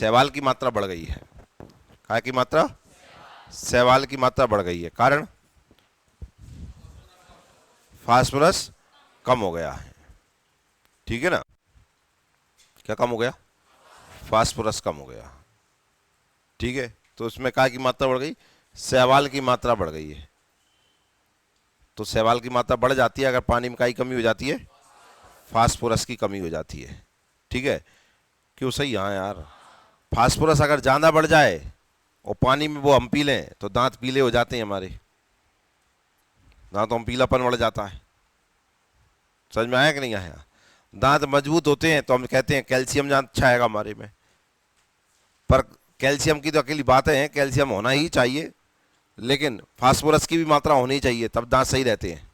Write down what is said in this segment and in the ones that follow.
शैवाल की मात्रा बढ़ गई है। काय की मात्रा? शैवाल की मात्रा बढ़ गई है। कारण फास्फोरस कम हो गया है। ठीक है ना? क्या कम हो गया? फास्फोरस कम हो गया। ठीक है, तो उसमें काय की मात्रा बढ़ गई? शैवाल की मात्रा बढ़ गई है। तो शैवाल की मात्रा बढ़ जाती है अगर पानी में काय की कमी हो जाती है? फास्फोरस की कमी हो जाती है। ठीक है, क्यों सही? हाँ यार, फास्फोरस अगर ज़्यादा बढ़ जाए और पानी में वो हम पी लें तो दांत पीले हो जाते हैं हमारे, दांतों में पीलापन बढ़ जाता है। समझ में आया कि नहीं आया? दांत मजबूत होते हैं तो हम कहते हैं कैल्शियम ज़्यादा अच्छा आएगा हमारे में, पर कैल्शियम की तो अकेली बातें हैं, कैल्शियम होना ही चाहिए, लेकिन फास्फोरस की भी मात्रा होनी चाहिए, तब दांत सही रहते हैं।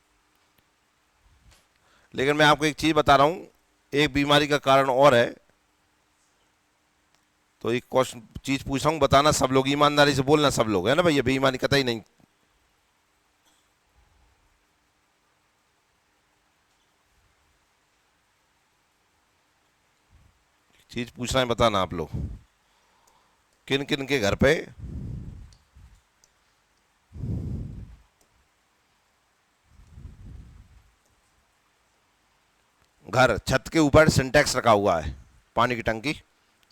लेकिन मैं आपको एक चीज़ बता रहा हूँ, एक बीमारी का कारण और है। तो एक क्वेश्चन चीज़ पूछ रहा हूँ, बताना सब लोग, ईमानदारी से बोलना सब लोग, है ना भैया? बेईमानी कतई नहीं। चीज़ पूछना है, बताना आप लोग। किन किन के घर पे घर छत के ऊपर सिंटेक्स रखा हुआ है, पानी की टंकी,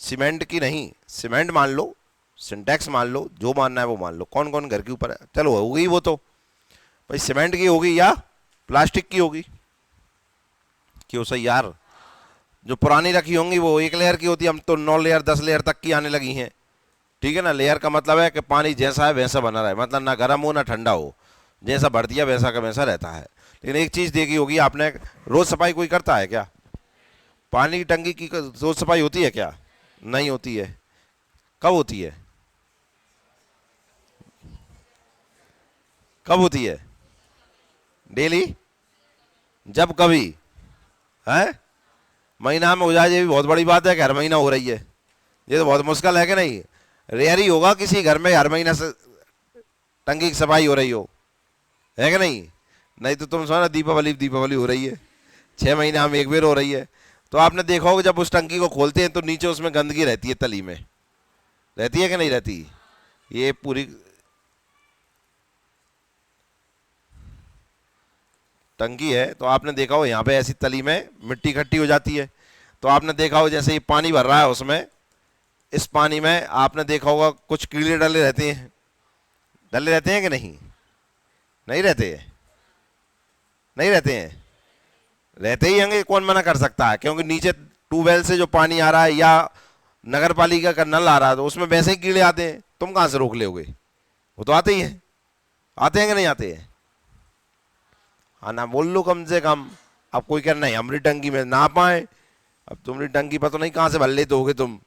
सीमेंट की नहीं, सीमेंट मान लो, सिंटेक्स मान लो, जो मानना है वो मान लो। कौन कौन घर के ऊपर है? चलो होगी वो तो भाई, सीमेंट की होगी या प्लास्टिक की होगी? क्यों सही यार? जो पुरानी रखी होंगी वो एक लेयर की होती है, हम तो 9 लेयर 10 लेयर तक की आने लगी हैं। ठीक है ना? लेयर का मतलब है कि पानी जैसा है वैसा बना रहे, मतलब ना गर्म हो ना ठंडा हो, जैसा भर दिया वैसा का वैसा रहता है। लेकिन एक चीज़ देखी होगी आपने, रोज़ सफाई कोई करता है क्या? पानी की टंकी की रोज़ सफाई होती है क्या? नहीं होती है। कब होती है? कब होती है? डेली? जब कभी है, महीना में हो जाए ये भी बहुत बड़ी बात है कि हर महीना हो रही है, ये तो बहुत मुश्किल है कि नहीं? रेयर ही होगा किसी घर में हर महीना से टंकी की सफाई हो रही हो, है कि नहीं? नहीं तो तुम सुना, दीपावली दीपावली हो रही है, 6 महीना में एक बार हो रही है। तो आपने देखा होगा जब उस टंकी को खोलते हैं तो नीचे उसमें गंदगी रहती है, तली में रहती है कि नहीं रहती? ये पूरी टंकी है, तो आपने देखा हो यहाँ पे ऐसी तली में मिट्टी इकट्ठी हो जाती है। तो आपने देखा हो जैसे ये पानी भर रहा है उसमें, इस पानी में आपने देखा होगा कुछ कीड़े डले रहते हैं, डले रहते हैं कि नहीं? नहीं रहते हैं? नहीं रहते हैं? रहते ही होंगे, कौन मना कर सकता है? क्योंकि नीचे ट्यूबवेल से जो पानी आ रहा है या नगर पालिका का नल आ रहा है तो उसमें वैसे ही कीड़े आते हैं, तुम कहाँ से रोक लोगे? वो तो आते ही हैं। आते हैं कि नहीं आते हैं? हाँ ना, बोल लो कम से कम। अब कोई कह नहीं हमारी टंकी में ना पाए, अब तुम्हारी टंकी पर तो नहीं कहाँ से भर लेते होगे तुम।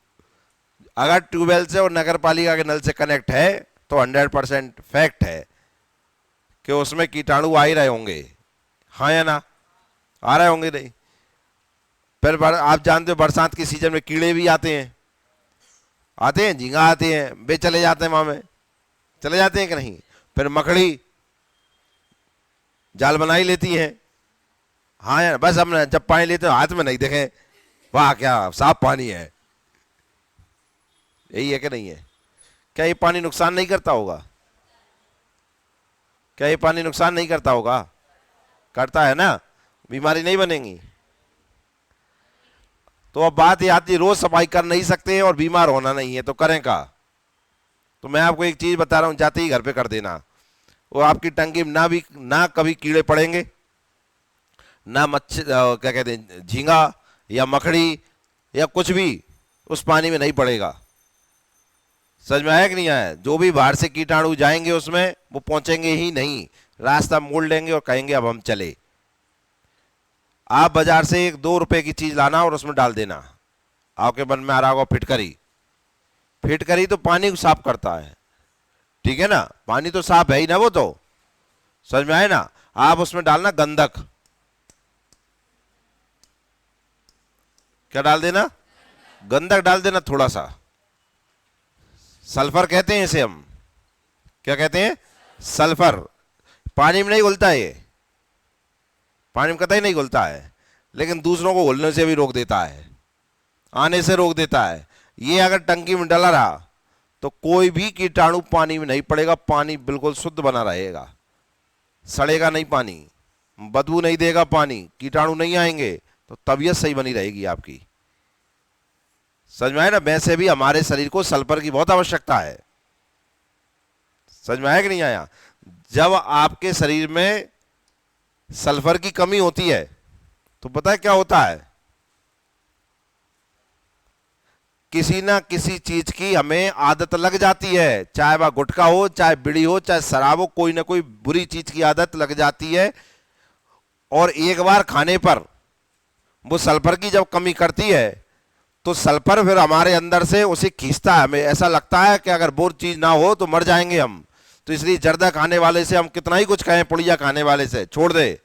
अगर ट्यूबवेल से और नगर पालिका के नल से कनेक्ट है तो 100% फैक्ट है कि उसमें कीटाणु आ ही रहे होंगे, हाँ या ना? आ रहे होंगे नहीं? फिर आप जानते हो बरसात के सीजन में कीड़े भी आते हैं, आते हैं, झींगा आते हैं, वे चले जाते हैं वहां में, चले जाते हैं कि नहीं? फिर मकड़ी जाल बना ही लेती है, हाँ यार? बस हमने जब पानी लेते हैं हाथ में नहीं देखें, वाह क्या साफ पानी है, यही है कि नहीं है? क्या ये पानी नुकसान नहीं करता होगा? क्या ये पानी नुकसान नहीं करता होगा? करता है ना, बीमारी नहीं बनेगी। तो अब बात ये आती है, रोज सफाई कर नहीं सकते और बीमार होना नहीं है तो करें क्या? तो मैं आपको एक चीज बता रहा हूं, जाते ही घर पे कर देना। वो आपकी टंकी में ना कभी कीड़े पड़ेंगे, ना मच्छर, क्या कहते हैं, झींगा या मकड़ी या कुछ भी उस पानी में नहीं पड़ेगा। समझ में आया कि नहीं आया? जो भी बाहर से कीटाणु जाएंगे उसमें वो पहुंचेंगे ही नहीं, रास्ता मोड़ लेंगे और कहेंगे अब हम चले। आप बाजार से 1-2 रुपए की चीज लाना और उसमें डाल देना। आपके मन में आ रहा होगा फिटकरी, फिटकरी तो पानी को साफ करता है, ठीक है ना? पानी तो साफ है ही ना वो तो, समझ में आए ना? आप उसमें डालना गंधक, क्या डाल देना? गंधक डाल देना थोड़ा सा, सल्फर कहते हैं इसे हम, क्या कहते हैं? सल्फर। पानी में नहीं घुलता है ये, पानी में कतई नहीं घुलता है, लेकिन दूसरों को घुलने से भी रोक देता है, आने से रोक देता है। ये अगर टंकी में डला रहा तो कोई भी कीटाणु पानी में नहीं पड़ेगा, पानी बिल्कुल शुद्ध बना रहेगा, सड़ेगा नहीं पानी, बदबू नहीं देगा पानी, कीटाणु नहीं आएंगे, तो तबीयत सही बनी रहेगी आपकी। समझ में आया ना? वैसे भी हमारे शरीर को सल्फर की बहुत आवश्यकता है। समझ में आया कि नहीं आया? जब आपके शरीर में सल्फर की कमी होती है तो पता है क्या होता है? किसी ना किसी चीज की हमें आदत लग जाती है, चाहे वह गुटखा हो, चाहे बीड़ी हो, चाहे शराब हो, कोई ना कोई बुरी चीज की आदत लग जाती है। और एक बार खाने पर वो सल्फर की जब कमी करती है तो सल्फर फिर हमारे अंदर से उसे खींचता है। हमें ऐसा लगता है कि अगर वो चीज ना हो तो मर जाएंगे हम। तो इसलिए जर्दा खाने वाले से हम कितना ही कुछ कहें, पुड़िया खाने वाले से छोड़ दे,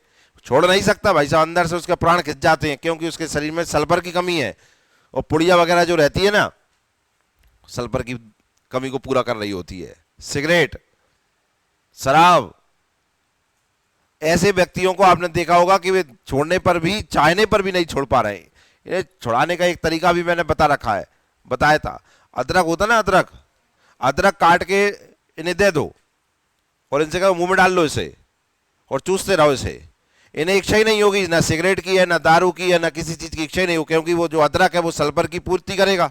छोड़ नहीं सकता भाई साहब, अंदर से उसके प्राण खिंच जाते हैं, क्योंकि उसके शरीर में सल्फर की कमी है। और पुड़िया वगैरह जो रहती है ना, सल्फर की कमी को पूरा कर रही होती है। सिगरेट, शराब, ऐसे व्यक्तियों को आपने देखा होगा कि वे छोड़ने पर भी, चाहने पर भी नहीं छोड़ पा रहे हैं। इन्हें छुड़ाने का एक तरीका भी मैंने बताया था। अदरक होता ना, अदरक, अदरक काट के इन्हें दे दो और इनसे कहो मुंह में डाल लो इसे और चूसते रहो इसे। इन्हें इच्छा ही नहीं होगी, ना सिगरेट की है, ना दारू की है, ना किसी चीज की इच्छा ही नहीं होगी, क्योंकि वो जो अदरक है वो सल्फर की पूर्ति करेगा।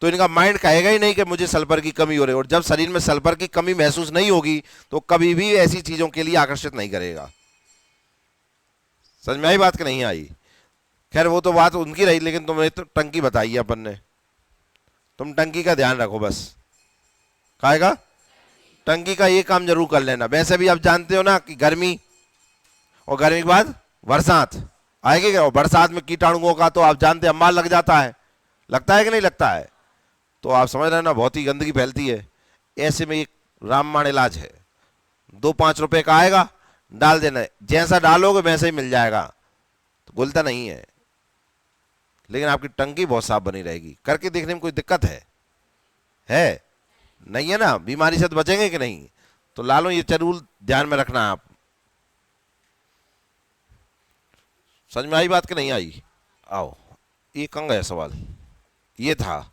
तो इनका माइंड कहेगा ही नहीं कि मुझे सल्फर की कमी हो रही है। और जब शरीर में सल्फर की कमी महसूस नहीं होगी तो कभी भी ऐसी चीजों के लिए आकर्षित नहीं करेगा। समझ में आई बात कि नहीं आई? खैर वो तो बात उनकी रही, लेकिन तुम्हें तो टंकी बताई अपन ने, तुम टंकी का ध्यान रखो बस। खाएगा टंकी का ये काम जरूर कर लेना। वैसे भी आप जानते हो ना कि गर्मी, और गर्मी के बाद बरसात आएगी, और बरसात में कीटाणुओं का तो आप जानते हैं अंबार लग जाता है। लगता है कि नहीं लगता है? तो आप समझ रहे हैं ना, बहुत ही गंदगी फैलती है। ऐसे में एक रामबाण इलाज है, 2-5 रुपए का आएगा, डाल देना है, जैसा डालोगे वैसे ही मिल जाएगा, तो गुलता नहीं है, लेकिन आपकी टंकी बहुत साफ बनी रहेगी। करके देखने में कोई दिक्कत है नहीं है ना? बीमारी से तो बचेंगे कि नहीं? तो लालो ये जरूर ध्यान में रखना आप। समझ में आई बात कि नहीं आई? आओ, ये कंग है सवाल, ये था।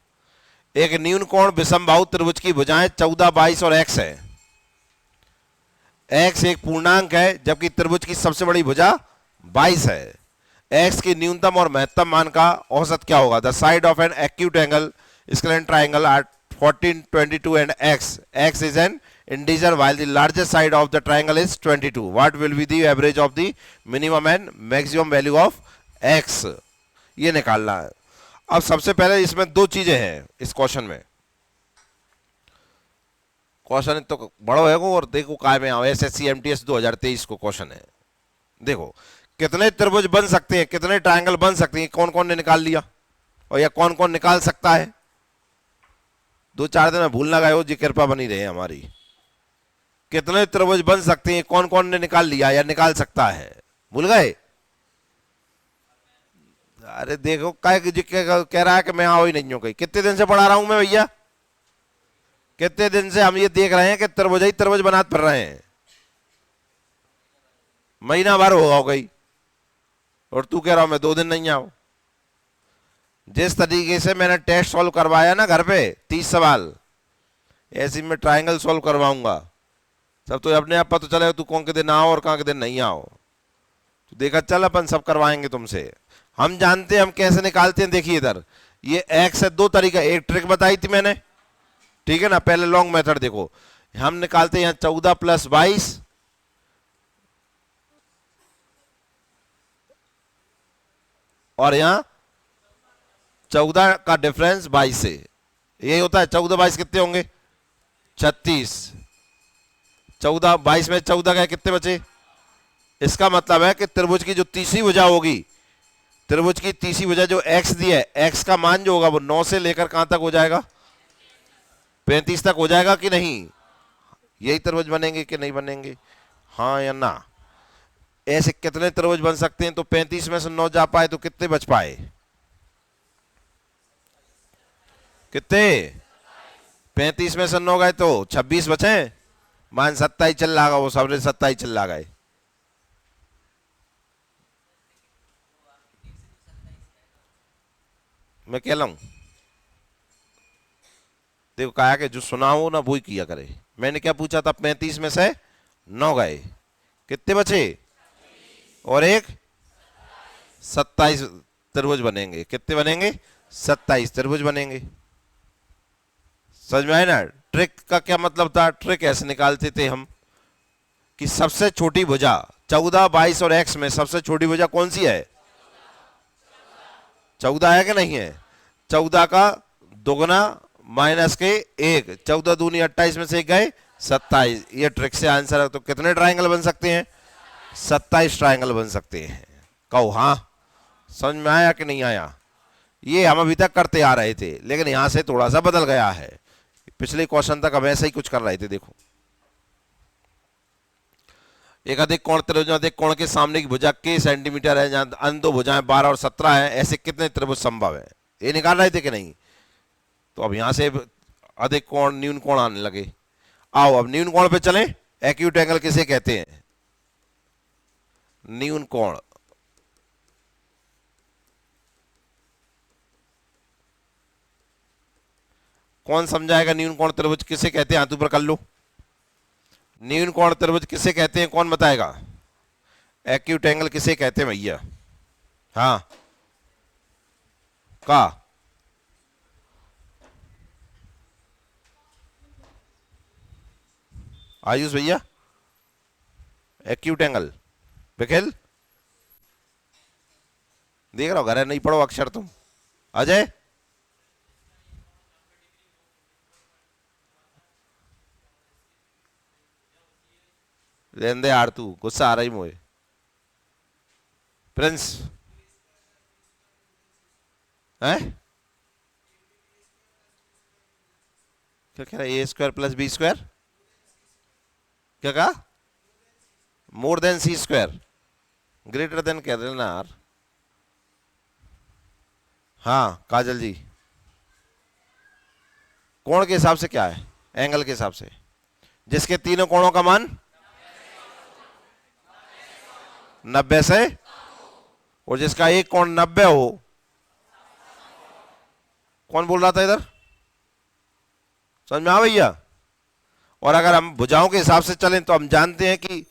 एक न्यून कोण विषमबाहु त्रिभुज की भुजाएं 14, 22 और एक्स है। एक्स एक पूर्णांक है, जबकि त्रिभुज की सबसे बड़ी भुजा 22 है। एक्स की न्यूनतम और महत्तम मान का औसत क्या होगा? The side of an acute angle scalene triangle are 14, 22 and x. X is an integer while the largest side of the triangle is 22. What will be the average of the minimum and maximum value of x? ये निकालना है। अब सबसे पहले इसमें दो चीजें हैं इस क्वेश्चन में। क्वेश्चन तो बड़ो है को, और देखो काय में आओ, एसएससी एमटीएस 2023 को क्वेश्चन है। देखो कितने त्रिभुज बन सकते हैं, कितने ट्रायंगल बन सकते हैं, कौन कौन ने निकाल लिया, और या कौन कौन निकाल सकता है। 2-4 दिन में भूल ना गए हो जी, कृपा बनी रहे हमारी। कितने त्रिभुज बन सकते हैं, कौन कौन ने निकाल लिया या निकाल सकता है, भूल गए? अरे देखो कह रहा है कि मैं आओ ही नहीं हूं कहीं। कितने दिन से पढ़ा रहा हूं मैं भैया, कितने दिन से हम ये देख रहे हैं कि त्रिभुज ही त्रिभुज बनाते फिर रहे हैं। महीना भर हो गई और तू कह रहा हूं मैं 2 दिन नहीं आओ। जिस तरीके से मैंने टेस्ट सॉल्व करवाया ना घर पे 30 सवाल, ऐसे मैं ट्राइंगल सॉल्व करवाऊंगा। सब तो अपने आप पता तो चलेगा तू कौन के दिन आओ और कहाँ के दिन नहीं आओ। तो देखा चल अपन सब करवाएंगे तुमसे। हम जानते हैं हम कैसे निकालते हैं। देखिए इधर ये एक्स है, 2 तरीका, एक ट्रिक बताई थी मैंने, ठीक है ना। पहले लॉन्ग मेथड देखो, हम निकालते हैं यहाँ 14 + 22 और यहाँ 14 का डिफरेंस 22 से, यही होता है। 14, 22 कितने होंगे? 36। 14, 22 में 14 का कितने बचे? इसका मतलब है कि त्रिभुज की जो तीसरी भुजा होगी, त्रिभुज की तीसरी भुजा जो एक्स दी है, एक्स का मान जो होगा वो 9 से लेकर कहां तक हो जाएगा? 35 तक हो जाएगा कि नहीं? यही त्रिभुज बनेंगे कि नहीं बनेंगे, हाँ या ना? ऐसे कितने त्रिभुज बन सकते हैं? तो 35 में से 9 जा पाए तो कितने बच पाए? कितने? 35 में से 9 गए तो 26 बचे। मान 27 चल रहा, वो सबने 27 चल रहा गए। मैं कह रहा हूं देखो कहा कि जो सुना हो ना वही किया करे। मैंने क्या पूछा था, 35 में से 9 गए, कितने बचे? और एक 27 त्रिभुज बनेंगे। कितने बनेंगे? 27 त्रिभुज बनेंगे। समझ में आए ना? ट्रिक का क्या मतलब था? ट्रिक ऐसे निकालते थे हम कि सबसे छोटी भुजा 14, 22 और x में सबसे छोटी भुजा कौन सी है? 14 है कि नहीं है? 14 का दोगुना माइनस के 1, 14 दूनी 28 में से 1 गए 27। ये ट्रिक से आंसर है। तो कितने ट्रायंगल बन सकते हैं? 27 ट्रायंगल बन सकते हैं। कहो हाँ। समझ में आया कि नहीं आया? ये हम अभी तक करते आ रहे थे, लेकिन यहां से थोड़ा सा बदल गया है। पिछले क्वेश्चन तक हम ऐसा ही कुछ कर रहे थे। देखो, एक अधिक कोण त्रिभुज, अधिक कोण के सामने की भुजा k सेंटीमीटर है, जहां अन्य दो भुजाएं 12 और 17 है, ऐसे कितने त्रिभुज संभव है? ये निकाल रहे थे कि नहीं? तो अब यहां से अधिक कोण न्यून कोण आने लगे। आओ अब न्यून कोण पे चलें। एक्यूट एंगल किसे कहते हैं? न्यून कोण। कौन समझाएगा न्यून कोण त्रिभुज किसे कहते हैं? हाथ ऊपर कर लो। न्यून कोण त्रिभुज किसे कहते हैं? कौन बताएगा? एक्यूट एंगल किसे कहते हैं भैया? हाँ, का आयुष भैया, एक्यूट एंगल। बिखिल देख रहा हो, घर है नहीं पढ़ो अक्षर तुम। अजय, लेंदे यार, तू गुस्सा आ रही मुझे। प्रिंस है क्या कह रहा है? a² + b²। क्या कहा? More than c², greater than कह रहे ना यार। हाँ काजल जी, कोण के हिसाब से क्या है? एंगल के हिसाब से। जिसके तीनों कोणों का मान 90 से, और जिसका एक कोण 90 हो। कौन बोल रहा था इधर? समझ में आ भैया? और अगर हम भुजाओं के हिसाब से चलें तो हम जानते हैं कि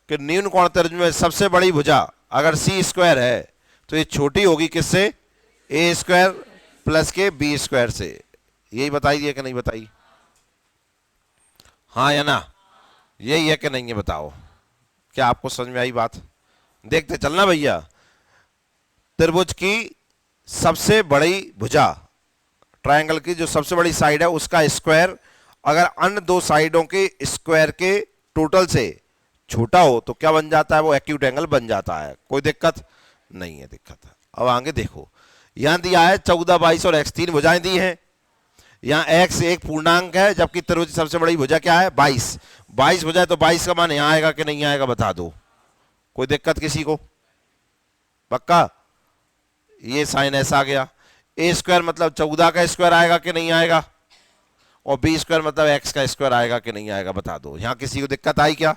न्यून कोण त्रिभुज में सबसे बड़ी भुजा अगर c² है तो ये छोटी होगी किससे? a² + के b² से। यही बताइए कि नहीं बताइए? हाँ या ना? यही है कि नहीं है बताओ? क्या आपको समझ में आई बात? देखते चलना भैया। त्रिभुज की सबसे बड़ी भुजा, ट्रायंगल की जो सबसे बड़ी साइड है उसका स्क्वायर अगर अन्य दो साइडों के स्क्वायर के टोटल से छोटा हो तो क्या बन जाता है? वो एक्यूट एंगल बन जाता है। कोई दिक्कत नहीं है? दिक्कत है। अब आगे देखो, यहां दिया है 14, 22 और x 3 भुजाएं दी हैं। यहाँ x एक पूर्णांक है, जबकि त्रिभुज की सबसे बड़ी भुजा क्या है? 22। 22 भुजा है तो 22 का मान यहाँ आएगा कि नहीं आएगा? बता दो। कोई दिक्कत किसी को? पक्का? ये साइन ऐसा आ गया। a² मतलब 14 का स्क्वायर आएगा कि नहीं आएगा? और b² मतलब x का स्क्वायर आएगा कि नहीं आएगा? बता दो। यहाँ किसी को दिक्कत आई क्या?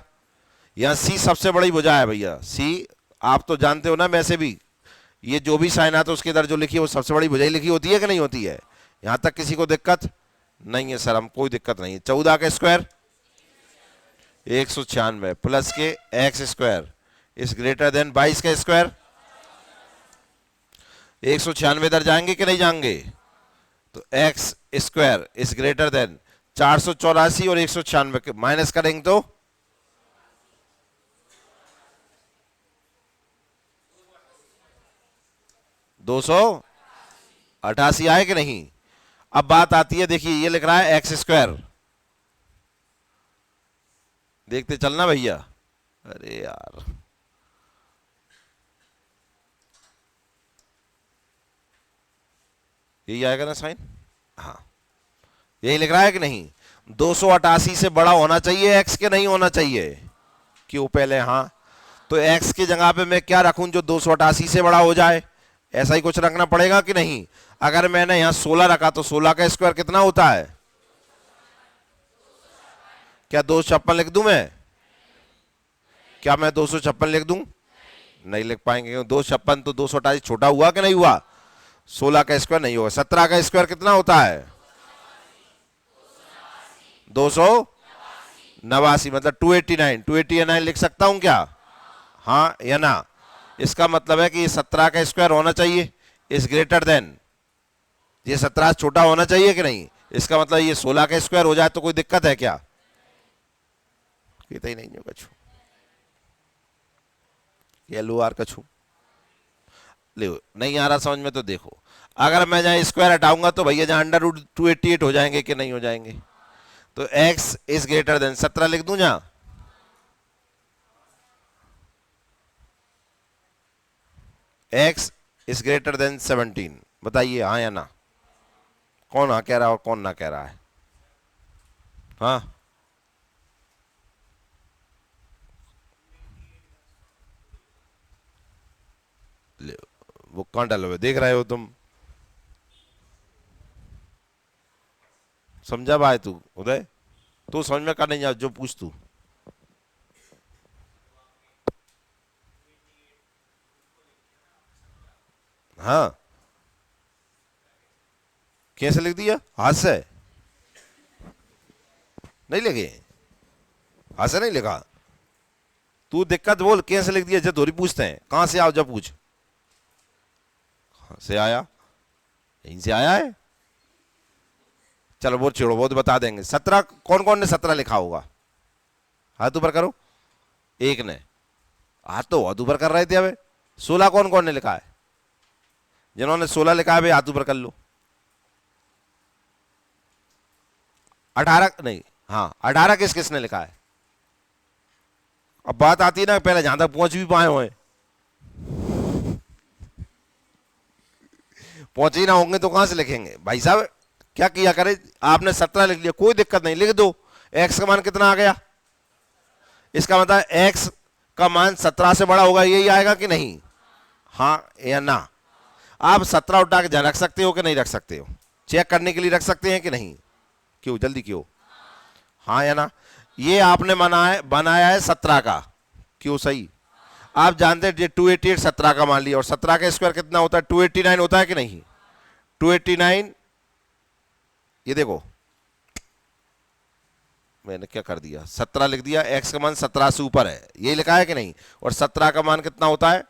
यहाँ c सबसे बड़ी भुजा है भैया। c आप तो जानते हो ना, मैं से भी ये जो भी साइन आता है उसके इधर जो लिखी है वो सबसे बड़ी भुजा ही लिखी होती है कि नहीं होती है? यहां तक किसी को दिक्कत नहीं है? सर हम कोई दिक्कत नहीं है। 14 का स्क्वायर 196 प्लस के x² इज ग्रेटर देन 22 का स्क्वायर। 196 इधर जाएंगे कि नहीं जाएंगे? तो x² इज ग्रेटर देन 484 और 196 माइनस करेंगे तो 288 आए कि नहीं? अब बात आती है, देखिए ये लिख रहा है x²। देखते चलना भैया। अरे यार, यही आएगा ना साइन? हाँ, यही लिख रहा है कि नहीं? 288 से बड़ा होना चाहिए x के, नहीं होना चाहिए? क्यों पहले? हाँ, तो x की जगह पे मैं क्या रखूं जो 288 से बड़ा हो जाए? ऐसा ही कुछ रखना पड़ेगा कि नहीं? अगर मैंने यहां 16 रखा तो 16 का स्क्वायर कितना होता है? क्या 256 लिख दूं मैं? क्या मैं 256 लिख दूं? नहीं लिख पाएंगे। 256 तो 288 छोटा हुआ कि नहीं हुआ? 16 का स्क्वायर नहीं होगा। 17 का स्क्वायर कितना होता है? 289 मतलब 289, 289 लिख सकता हूं क्या? हाँ या ना? इसका मतलब है कि ये 17 का स्क्वायर होना चाहिए, इज ग्रेटर देन, ये 17 छोटा होना चाहिए कि नहीं? इसका मतलब ये 16 का स्क्वायर हो जाए तो कोई दिक्कत है क्या? कहते ही नहीं कछु, ये लो आर कछु ले, नहीं आ रहा समझ में तो देखो, अगर मैं जहां स्क्वायर हटाऊंगा तो भैया जहां अंडर रूट 288 हो जाएंगे कि नहीं हो जाएंगे? तो x इज ग्रेटर देन 17 लिख दूं जहां, x इज ग्रेटर देन 17, बताइए हाँ या ना? कौन हाँ कह रहा है और कौन ना कह रहा है? हाँ वो कहाँ डालो हुए देख रहे हो तुम? समझा भाई तू उदय? तू समझ में का नहीं जा जो पूछ तू। हाँ कैसे लिख दिया? हाथ से नहीं लिखे, हाथ से नहीं लिखा। तू दिक्कत बोल कैसे लिख दिया, जब थोड़ी पूछते हैं कहां से आओ, जब पूछ कहां से आया, यहीं से आया है। चलो वो छोड़ो, वो तो बता देंगे। 17 कौन कौन ने 17 लिखा होगा? हाथ ऊपर करो। एक ने हाथ तो हाथ ऊपर कर रहे थे। अबे 16 कौन कौन ने लिखा है? जिन्होंने 16 लिखा है भाई हाथ ऊपर कर लो। 18 नहीं, हाँ 18 किस किसने लिखा है? अब बात आती है ना, पहले जहां तक पहुंच भी पाए हुए, पहुंचे ही ना होंगे तो कहां से लिखेंगे भाई साहब? क्या किया करे, आपने 17 लिख लिया, कोई दिक्कत नहीं, लिख दो। एक्स का मान कितना आ गया? इसका मतलब एक्स का मान 17 से बड़ा होगा, यही आएगा कि नहीं? हाँ या ना? आप 17 उठा के रख सकते हो कि नहीं रख सकते हो? चेक करने के लिए रख सकते हैं कि नहीं? क्यों जल्दी क्यों? हाँ या ना? ये आपने बनाया है 17 का, क्यों? सही। आप जानते हैं 288 17 का मान लिया, और 17 का स्क्वायर कितना होता है? 289 होता है कि नहीं? 289, ये देखो मैंने क्या कर दिया, 17 लिख दिया। एक्स का मान 17 से ऊपर है, यही लिखा है कि नहीं? और 17 का मान कितना होता है?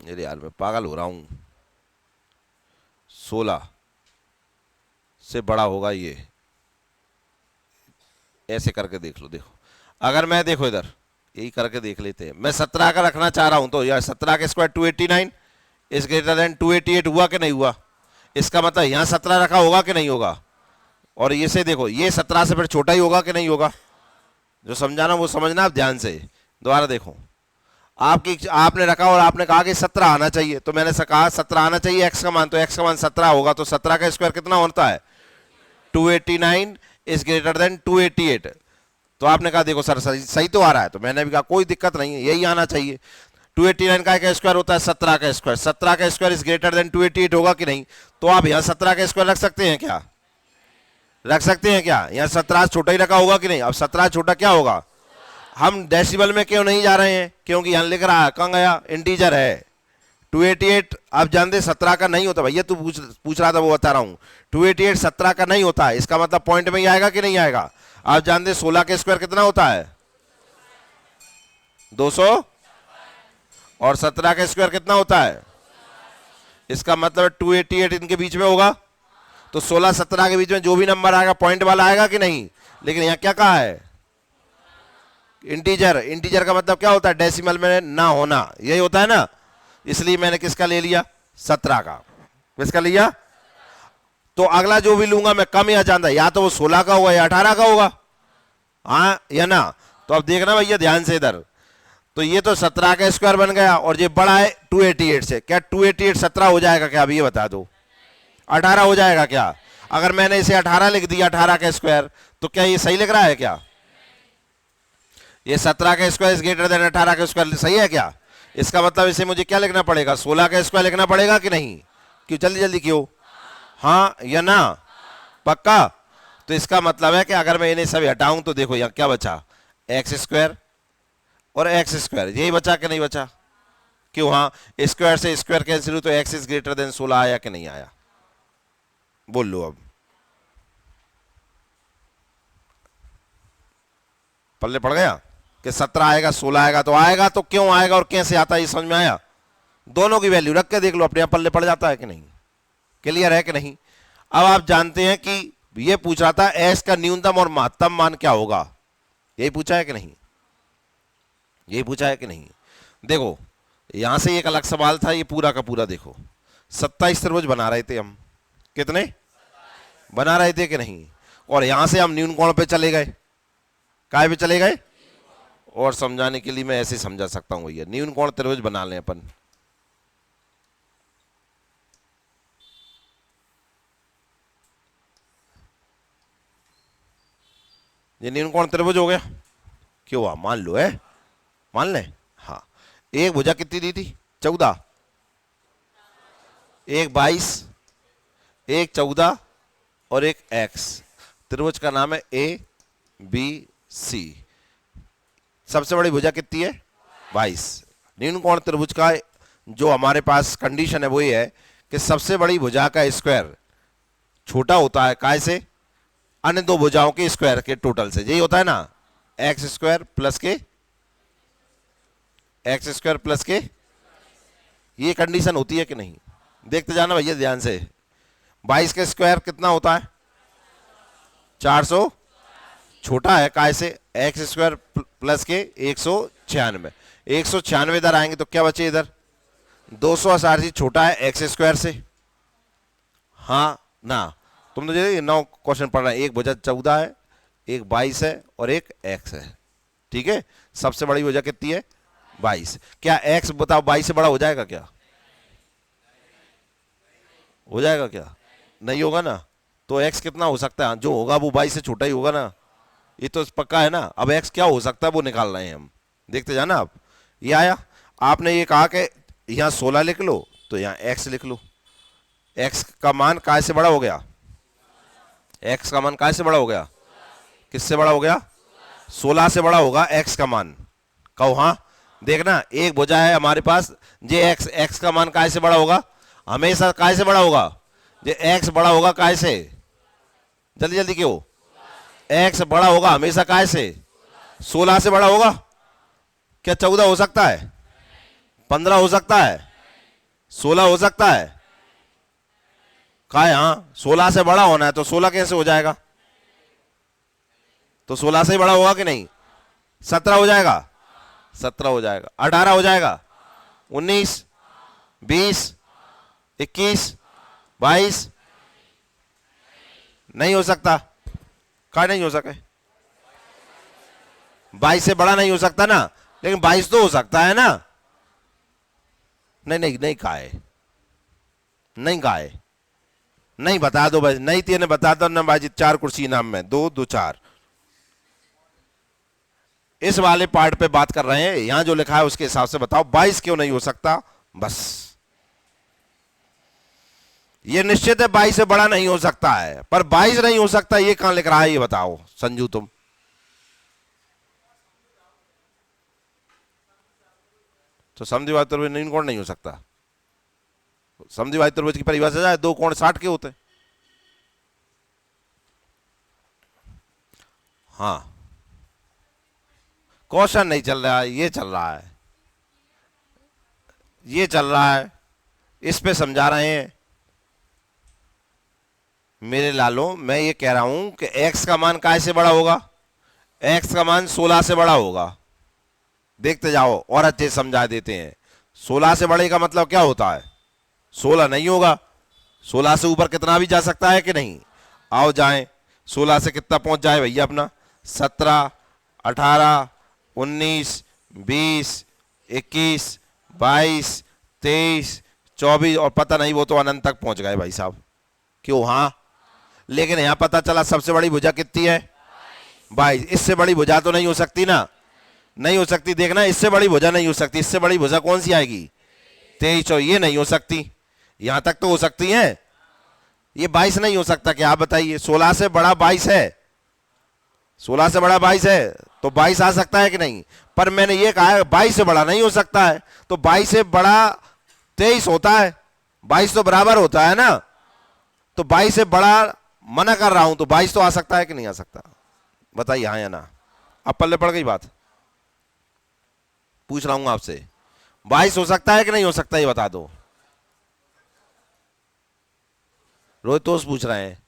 अरे यार मैं पागल हो रहा हूं, 16 से बड़ा होगा ये, ऐसे करके देख लो। देखो अगर मैं, देखो इधर यही करके देख लेते हैं, मैं 17 का रखना चाह रहा हूं तो यार 17 का स्क्वायर 289 इज ग्रेटर देन 288 हुआ कि नहीं हुआ? इसका मतलब यहां 17 रखा होगा कि नहीं होगा? और ये से देखो, ये 17 से फिर छोटा ही होगा कि नहीं होगा? जो समझाना वो समझना आप ध्यान से। दोबारा देखो, आपने रखा और आपने कहा कि 17 आना चाहिए, तो मैंने कहा 17 आना चाहिए एक्स का मान, तो एक्स का मान 17 होगा, तो 17 का स्क्वायर कितना होता है? 289 इज ग्रेटर देन 288। तो आपने कहा देखो सर सही तो आ रहा है, तो मैंने भी कहा कोई दिक्कत नहीं है, यही आना चाहिए। 289 का स्क्वायर होता है 17 का स्क्वायर, 17 का स्क्वायर इज ग्रेटर देन 288 होगा कि नहीं? तो आप यहाँ 17 का स्क्वायर रख सकते हैं क्या? रख सकते हैं क्या? यहाँ 17 छोटा ही रखा होगा कि नहीं? अब 17 छोटा क्या होगा? हम डेसिबल में क्यों नहीं जा रहे हैं? क्योंकि यहाँ लिख रहा है, कहाँ गया, इंटीजर है 288। आप जानते 17 का नहीं होता भैया, तू पूछ रहा था वो बता रहा हूँ। 288 17 का नहीं होता है, इसका मतलब पॉइंट में ही आएगा कि नहीं आएगा? आप जानते 16 का स्क्वायर कितना होता है? 200, और 17 का स्क्वायर कितना होता है? इसका मतलब 288 इनके बीच में होगा, तो 16 17 के बीच में जो भी नंबर आएगा पॉइंट वाला आएगा कि नहीं? लेकिन यहाँ क्या कहा है? इंटीजर। इंटीजर का मतलब क्या होता है? डेसिमल में ना होना, यही होता है ना। इसलिए मैंने किसका ले लिया? 17 का। किसका लिया? तो अगला जो भी लूंगा मैं कम या ज्यादा, या तो वो 16 का होगा या 18 का होगा, हाँ या ना? तो अब देखना भैया ध्यान से इधर, तो ये तो 17 का स्क्वायर बन गया, और ये बड़ा है 288 से। क्या 288 17 हो जाएगा क्या? अभी ये बता दो, 18 हो जाएगा क्या? अगर मैंने इसे 18 लिख दिया, 18 का स्क्वायर, तो क्या ये सही लिख रहा है क्या? ये 17 का स्क्वायर इज ग्रेटर देन 18 का स्क्वायर सही है क्या? इसका मतलब इसे मुझे क्या लिखना पड़ेगा? 16 का स्क्वायर लिखना पड़ेगा कि नहीं? क्यों जल्दी जल्दी क्यों? हाँ या ना? पक्का? तो इसका मतलब है कि अगर मैं इन्हें सभी हटाऊं तो देखो यहाँ क्या बचा? एक्स स्क्वायर और एक्स स्क्वायर, यही बचा कि नहीं बचा? क्यों? हाँ, स्क्वायर से स्क्वायर कैंसिल हो तो एक्स इज ग्रेटर देन 16 आया कि नहीं आया? बोल लो अब। पल्ले पड़ गया कि 17 आएगा 16 आएगा, तो आएगा तो क्यों आएगा और कैसे आता है ये समझ में आया? दोनों की वैल्यू रख के देख लो अपने आप पल्ले पड़ जाता है कि नहीं। क्लियर है कि नहीं? अब आप जानते हैं कि ये पूछ रहा था एस का न्यूनतम और महत्तम मान क्या होगा, यही पूछा है कि नहीं? यही पूछा है कि नहीं? देखो यहां से एक अलग सवाल था, ये पूरा का पूरा देखो 27 त्रिभुज बना रहे थे हम, कितने बना रहे थे कि नहीं? और यहां से हम न्यून कोण पे चले गए, काय पे चले गए? और समझाने के लिए मैं ऐसे समझा सकता हूं भैया, न्यून कोण त्रिभुज बना लें अपन। ये न्यून कोण त्रिभुज हो गया, क्यों हुआ? मान लो है, मान लें। हाँ, एक भुजा कितनी दी थी? 14, एक 22, एक 14 और एक एक्स। त्रिभुज का नाम है ए बी सी। सबसे बड़ी भुजा कितनी है? 22। न्यून कोण त्रिभुज का जो हमारे पास कंडीशन है वो ये है कि सबसे बड़ी भुजा का स्क्वायर छोटा होता है काय से? अन्य दो भुजाओं के स्क्वायर के टोटल से। यही होता है ना, एक्स स्क्वायर प्लस के, एक्स स्क्वायर प्लस के, ये कंडीशन होती है कि नहीं? देखते जाना भैया ध्यान से। 22 का स्क्वायर कितना होता है? 400, छोटा है काय से? एक्स स्क्वायर प्लस के 196। 196 इधर आएंगे तो क्या बचे इधर? 280 छोटा है एक्स स्क्वायर से। हाँ ना, तुम तो ये 9 क्वेश्चन पढ़ रहे हैं। एक भुजा 14 है, एक 22 है और एक एक्स है। ठीक है, सबसे बड़ी भुजा कितनी है? 22। क्या एक्स बताओ 22 से बड़ा हो जाएगा क्या? हो जाएगा क्या? नहीं होगा ना। तो एक्स कितना हो सकता है? जो होगा वो 22 से छोटा ही होगा ना, ये तो पक्का है ना। अब एक्स क्या हो सकता है वो निकाल रहे हैं हम, देखते जाना आप। ये आया, आपने ये कहा कि यहाँ 16 लिख लो तो यहाँ एक्स लिख लो। एक्स का मान काय से बड़ा हो गया? एक्स का मान काय से बड़ा हो गया? किससे बड़ा हो गया? 16 से बड़ा होगा एक्स का मान। कहो हाँ, देखना एक भुजा है हमारे पास, जे एक्स, एक्स का मान काय से बड़ा होगा? हमेशा काय से बड़ा होगा? जे एक्स बड़ा होगा काय से? जल्दी जल्दी क्यों? एक्स बड़ा होगा हमेशा काय से? 16 से बड़ा होगा। क्या 14 हो सकता है? 15 हो सकता है? 16 हो सकता है? काय? हाँ, 16 से बड़ा होना है तो 16 कैसे हो जाएगा? तो 16 से ही बड़ा होगा कि नहीं? 17 हो जाएगा? 17 हो जाएगा। 18 हो जाएगा? 19, 20, 21, 22? नहीं हो सकता। क्या नहीं हो सके? 22 से बड़ा नहीं हो सकता ना, लेकिन 22 तो हो सकता है ना। नहीं नहीं नहीं, कहा है नहीं, कहा है नहीं, बता दो भाई। नहीं तेने बता दो ना भाई। 4 कुर्सी नाम में 2 2 4। इस वाले पार्ट पे बात कर रहे हैं, यहां जो लिखा है उसके हिसाब से बताओ 22 क्यों नहीं हो सकता। बस ये निश्चित है 22 से बड़ा नहीं हो सकता है, पर 22 नहीं हो सकता ये कहां लिख रहा है? ये बताओ संजू तुम। तो समद्विबाहु त्रिभुज न्यून कोण नहीं हो सकता। समद्विबाहु त्रिभुज की परिभाषा है 2 कोण 60 के होते हैं। हाँ, क्वेश्चन नहीं चल रहा है, ये चल रहा है, ये चल रहा है, इस पे समझा रहे हैं मेरे लालो। मैं ये कह रहा हूं कि x का मान काय से बड़ा होगा? x का मान 16 से बड़ा होगा। देखते जाओ और अच्छे समझा देते हैं। 16 से बड़े का मतलब क्या होता है? 16 नहीं होगा। 16 से ऊपर कितना भी जा सकता है कि नहीं? आओ जाएं। 16 से कितना पहुंच जाए भैया अपना? 17, 18, 19, 20, 21, 22, 23, 24 और पता नहीं, वो तो अनंत तक पहुंच गए भाई साहब। क्यों? हाँ, लेकिन यहां पता चला सबसे बड़ी भुजा कितनी है? 22। इससे बड़ी भुजा तो नहीं हो सकती ना, नहीं हो सकती। देखना, इससे बड़ी भुजा नहीं हो सकती। इससे बड़ी भुजा कौन सी आएगी? 23। और ये नहीं हो सकती, यहां तक तो हो सकती है। ये 22 नहीं हो सकता क्या? आप बताइए। 16 से बड़ा 22 है, 16 से बड़ा 22 है, तो 22 आ सकता है कि नहीं? पर मैंने ये कहा है 22 से बड़ा नहीं हो सकता है, तो 22 से बड़ा 23 होता है। 22 तो बराबर होता है ना, तो 22 से बड़ा मना कर रहा हूं, तो 22 तो आ सकता है कि नहीं आ सकता? बताइए हाँ या ना। अब पल्ले पड़ गई बात। पूछ रहा हूं आपसे, 22 हो सकता है कि नहीं हो सकता, ये बता दो। रोहित तोष पूछ रहे हैं।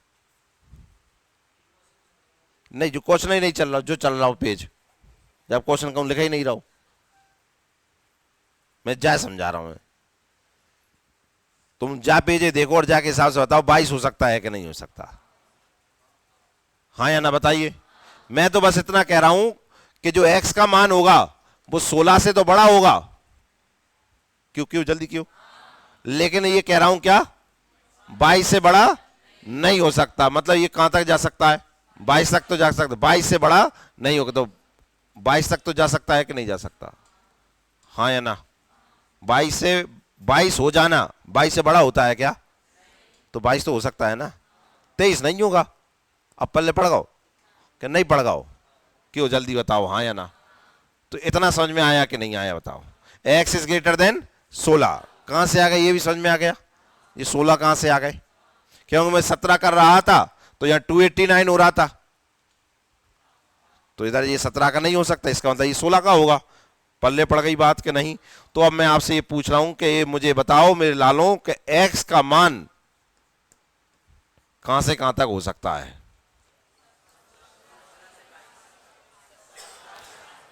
नहीं, जो क्वेश्चन ही नहीं चल रहा, जो चल रहा हो पेज, जब क्वेश्चन कहूं लिखा ही नहीं रहा हूं, मैं जा समझा रहा हूं। तुम जा पेज देखो और जाके हिसाब से बताओ 22 हो सकता है कि नहीं हो सकता। हाँ या ना बताइए। मैं तो बस इतना कह रहा हूं कि जो x का मान होगा वो 16 से तो बड़ा होगा। क्यों क्यों जल्दी क्यों? लेकिन ये कह रहा हूं क्या, 22 से बड़ा नहीं हो सकता। मतलब ये कहां तक जा सकता है, 22 तक तो जा सकता है, 22 से बड़ा नहीं होगा। तो 22 तक तो जा सकता है कि नहीं जा सकता? हाँ या ना? 22 हो जाना 22 से बड़ा होता है क्या? तो 22 तो हो सकता है ना, 23 नहीं होगा। अब पल्ले पड़ गाओ कि नहीं पड़ गाओ, क्यों जल्दी बताओ हाँ या ना। तो इतना समझ में आया कि नहीं आया बताओ। x इज ग्रेटर देन 16 कहां से आ गए, ये भी समझ में आ गया। ये 16 कहां से आ गए, क्योंकि मैं 17 कर रहा था तो यहां 289 हो रहा था, तो इधर ये 17 का नहीं हो सकता, इसका मतलब ये 16 का होगा। पल्ले पड़ गई बात कि नहीं? तो अब मैं आपसे ये पूछ रहा हूं कि ये मुझे बताओ मेरे लालों कि x का मान कहां से कहां तक हो सकता है।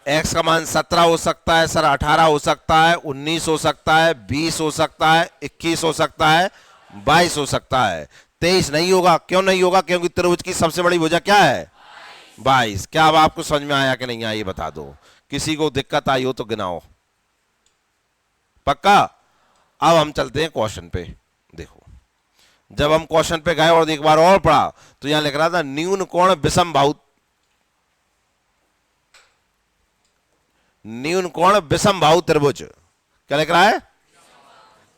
x का मान 17 हो सकता है सर, 18 हो सकता है, 19 हो सकता है, 20 हो सकता है, 21 हो सकता है, 22 हो सकता है, 23 नहीं होगा। क्यों नहीं होगा? क्योंकि त्रिभुज की सबसे बड़ी भुजा क्या है, 22। क्या अब आपको समझ में आया कि नहीं आया, ये बता दो। किसी को दिक्कत आई हो तो गिनाओ। पक्का? अब हम चलते हैं क्वेश्चन पे। देखो, जब हम क्वेश्चन पे गए और एक बार और पढ़ा तो यहां लिख रहा था न्यून कोण विषम बाहु, न्यून कोण विषम बाहु त्रिभुज। क्या लिख रहा है?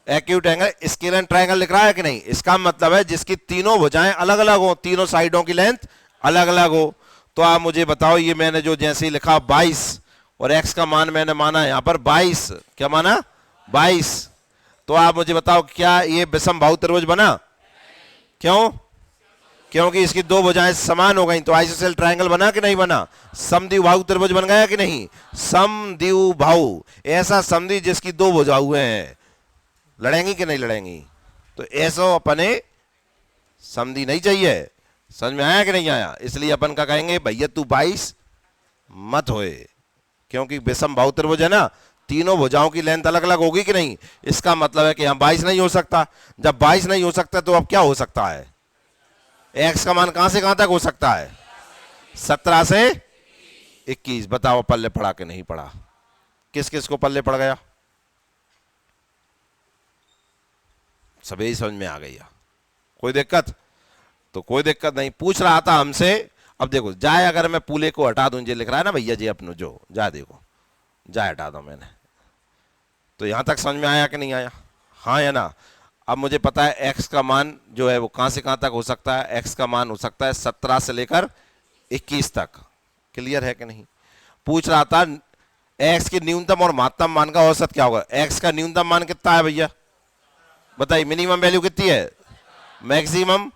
एक्यूट एंगल स्केलन ट्रायंगल लिख रहा है कि नहीं? इसका मतलब है जिसकी तीनों भुजाएं अलग अलग हो, तीनों साइडों की लेंथ अलग अलग हो। तो आप मुझे बताओ, ये मैंने जो जैसे ही लिखा 22 और x का मान मैंने माना यहां पर 22, क्या माना 22, तो आप मुझे बताओ क्या ये विषम बाहु त्रिभुज बना? क्यों? क्योंकि इसकी दो भुजाएं समान हो गई, तो आइसोसेल ट्रायंगल बना कि नहीं बना? समद्विबाहु त्रिभुज बन गया कि नहीं? समद्विबाहु, ऐसा समद्वि जिसकी दो भुजाएं हैं, लड़ेंगी कि नहीं लड़ेंगी? तो ऐसा अपने समधी नहीं चाहिए। समझ में आया कि नहीं आया? इसलिए अपन का कहेंगे भैया तू 22 मत होए, क्योंकि विषम बाहु त्रिभुज है ना, तीनों भुजाओं की लेंथ अलग अलग होगी कि नहीं। इसका मतलब है कि यहां 22 नहीं हो सकता। जब 22 नहीं हो सकता तो अब क्या हो सकता है? x का मान कहां से कहां तक हो सकता है? 17 से 21। बताओ पल्ले पड़ा कि नहीं पड़ा? किस किस को पल्ले पड़ गया? सभी समझ में आ गई? कोई दिक्कत? तो कोई दिक्कत नहीं। पूछ रहा था हमसे, अब देखो जाए अगर मैं पूले को हटा दूं, ये लिख रहा है ना भैया जी अपनो, जो जा देखो जा हटा दो मैंने, तो यहां तक समझ में आया कि नहीं आया? हाँ या ना? अब मुझे पता है x का मान जो है वो कहां से कहां तक हो सकता है। x का मान हो सकता है 17 से लेकर 21 तक। क्लियर है कि नहीं? पूछ रहा था x के न्यूनतम और महत्तम मान का औसत क्या होगा। x का न्यूनतम मान कितना है भैया बताइए? मिनिमम वैल्यू कितनी है? मैक्सिमम।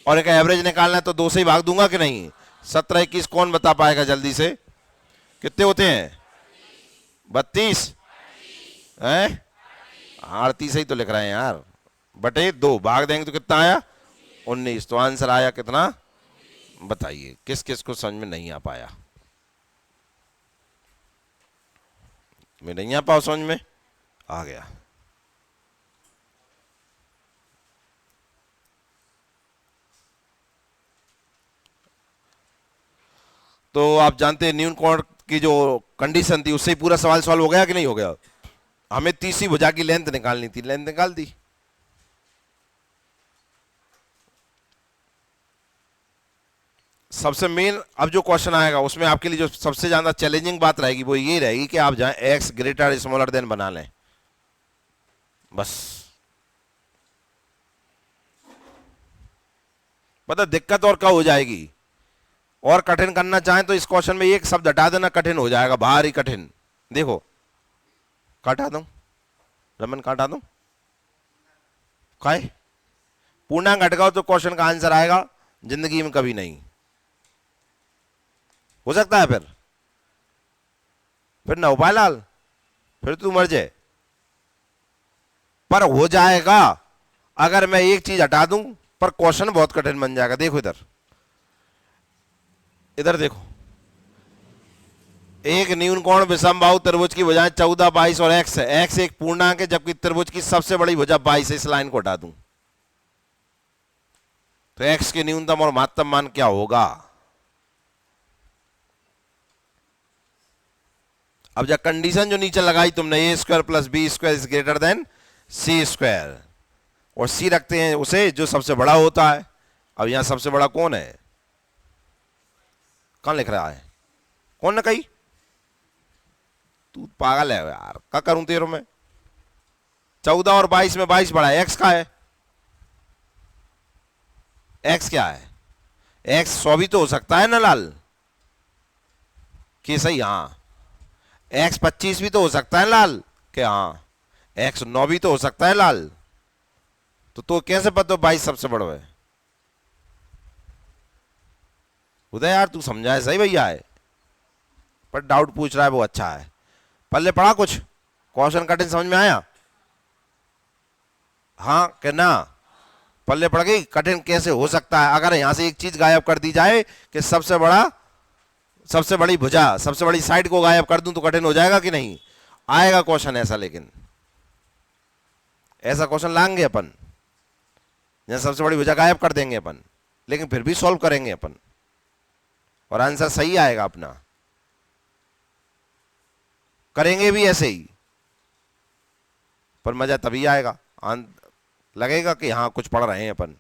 और एक एवरेज निकालना है तो 2 से ही भाग दूंगा कि नहीं? 17 21 कौन बता पाएगा जल्दी से? कितने होते हैं? 32 है, 38 ही तो लिख रहे हैं यार, बटे 2 भाग देंगे तो कितना आया? 19। तो आंसर आया कितना बताइए? किस किस को समझ में नहीं आ पाया? मैं नहीं आ पाओ समझ में? आ गया। तो आप जानते हैं न्यून कोण की जो कंडीशन थी उससे ही पूरा सवाल सॉल्व हो गया कि नहीं हो गया? हमें तीसरी भुजा की लेंथ निकालनी थी, लेंथ निकाल दी। सबसे मेन अब जो क्वेश्चन आएगा उसमें आपके लिए जो सबसे ज्यादा चैलेंजिंग बात रहेगी वो ये रहेगी कि आप जहां x ग्रेटर स्मॉलर देन बना लें, बस। पता दिक्कत और क्या हो जाएगी, और कठिन करना चाहें तो इस क्वेश्चन में एक शब्द हटा देना, कठिन हो जाएगा, भारी कठिन। देखो काटा दूं रमन, काटा दूं काय? पूर्णांक हटकाओ तो क्वेश्चन का आंसर आएगा जिंदगी में कभी नहीं हो सकता है। फिर फिर ना हो पाए लाल, फिर तू मर जाए। पर हो जाएगा अगर मैं एक चीज हटा दूं, पर क्वेश्चन बहुत कठिन बन जाएगा। देखो इधर, इधर देखो, एक न्यूनकोण विषमबाहु त्रिभुज की भुजाएं 14, 22 और एक्स है। एक्स एक पूर्णांक है, जबकि त्रिभुज की सबसे बड़ी भुजा 22 है। इस लाइन को हटा दूं तो एक्स के न्यूनतम और महत्तम मान क्या होगा? अब जब कंडीशन जो नीचे लगाई तुमने, a square plus b square is greater than c square, और सी रखते हैं उसे जो सबसे बड़ा होता है। अब यहां सबसे बड़ा कौन है? कौन लिख रहा है? कौन ने कही? तू पागल है यार, क्या करूं तेरे में? 14 और 22 में 22 बड़ा है। एक्स का है, एक्स क्या है? एक्स 100 भी तो हो सकता है ना लाल, कि सही? हाँ। एक्स 25 भी तो हो सकता है लाल, कि हाँ। एक्स 9 भी तो हो सकता है लाल। तो कैसे पता 22 सबसे बड़ा है? उदय यार तू समझाए सही भैया है, पर डाउट पूछ रहा है वो अच्छा है। पहले पढ़ा कुछ क्वेश्चन कठिन समझ में आया? हाँ कि ना? पल्ले पड़ गई। कठिन कैसे हो सकता है? अगर यहां से एक चीज गायब कर दी जाए कि सबसे बड़ा, सबसे बड़ी भुजा, सबसे बड़ी साइड को गायब कर दूं तो कठिन हो जाएगा कि नहीं? आएगा क्वेश्चन ऐसा, लेकिन ऐसा क्वेश्चन लाएंगे अपन जहां सबसे बड़ी भुजा गायब कर देंगे अपन, लेकिन फिर भी सॉल्व करेंगे अपन और आंसर सही आएगा अपना। करेंगे भी ऐसे ही, पर मजा तभी आएगा, लगेगा कि हाँ कुछ पढ़ रहे हैं अपन।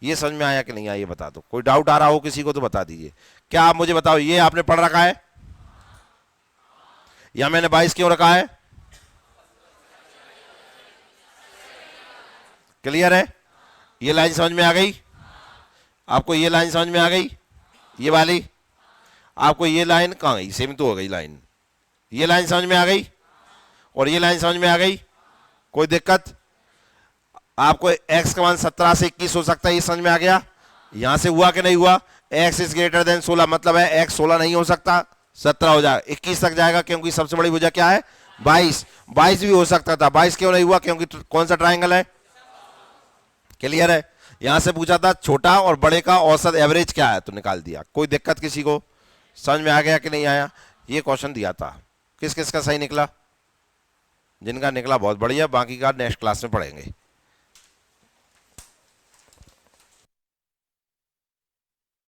ये समझ में आया कि नहीं आया ये बता दो। कोई डाउट आ रहा हो किसी को तो बता दीजिए। क्या आप मुझे बताओ, ये आपने पढ़ रखा है? या मैंने 22 क्यों रखा है? क्लियर है? ये लाइन समझ में आ गई आपको? ये लाइन समझ में आ गई? ये वाली आपको? ये लाइन कहाँ गई? सेम तो हो गई लाइन। ये लाइन समझ में आ गई और ये लाइन समझ में आ गई? कोई दिक्कत? आपको x का मान 17 से 21 हो सकता है, ये समझ में आ गया? यहां से हुआ कि नहीं हुआ? x इज ग्रेटर देन 16, मतलब है x 16 नहीं हो सकता, 17 हो जाएगा। 21 तक जाएगा क्योंकि सबसे बड़ी भुजा क्या है? 22। 22 भी हो सकता था, 22 क्यों नहीं हुआ? क्योंकि कौन सा ट्राइंगल है? क्लियर है? यहां से पूछा था छोटा और बड़े का औसत एवरेज क्या है, तो निकाल दिया। कोई दिक्कत किसी को? समझ में आ गया कि नहीं आया? ये क्वेश्चन दिया था। किस किस का सही निकला? जिनका निकला बहुत बढ़िया, बाकी का नेक्स्ट क्लास में पढ़ेंगे।